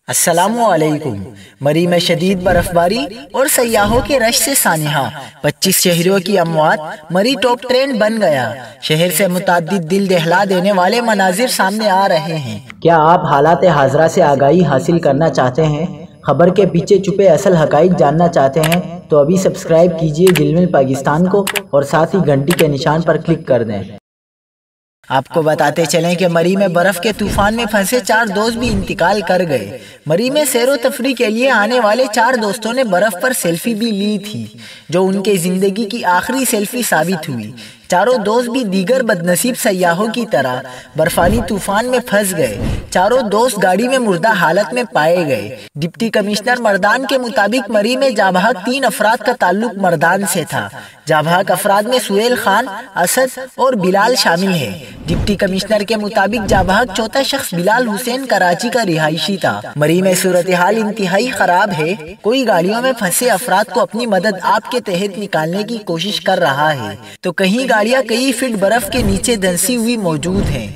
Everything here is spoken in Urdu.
السلام علیکم۔ مری میں شدید برف باری اور سیاحوں کے رش سے سانحہ، 25 شہریوں کی اموات، مری ٹاپ ٹرینڈ بن گیا۔ شہر سے متعدد دل دہلا دینے والے مناظر سامنے آ رہے ہیں۔ کیا آپ حالات حاضرہ سے آگاہی حاصل کرنا چاہتے ہیں؟ خبر کے پیچھے چھپے اصل حقائق جاننا چاہتے ہیں تو ابھی سبسکرائب کیجئے دل مل پاکستان کو اور ساتھ ہی گھنٹی کے نشان پر کلک کر دیں۔ آپ کو بتاتے چلیں کہ مری میں برف کے طوفان میں پھنسے 4 دوست بھی انتقال کر گئے۔ مری میں سیر و تفریح کے لیے آنے والے 4 دوستوں نے برف پر سیلفی بھی لی تھی، جو ان کے زندگی کی آخری سیلفی ثابت ہوئی۔ چاروں دوست بھی دیگر بدنصیب سیاحوں کی طرح برفانی طوفان میں پھنس گئے۔ چاروں دوست گاڑی میں مردہ حالت میں پائے گئے۔ ڈپٹی کمشنر مردان کے مطابق مری میں جاں بحق 3 افراد کا تعلق مردان سے تھا۔ جاں بحق افراد میں سہیل خان، اسد اور بلال شامل ہیں۔ ڈپٹی کمشنر کے مطابق جاں بحق چوتھا شخص بلال حسین کراچی کا رہائشی تھا۔ مری میں صورتحال انتہائی خراب ہے۔ کوئی گاڑیوں میں پھنسے افراد کو اپنی مدد آپ کے تحت نکالنے کی کوشش کر رہا ہے، تو کہیں گاڑیاں کئی فٹ برف کے نیچے دھنسی ہوئی موجود ہیں۔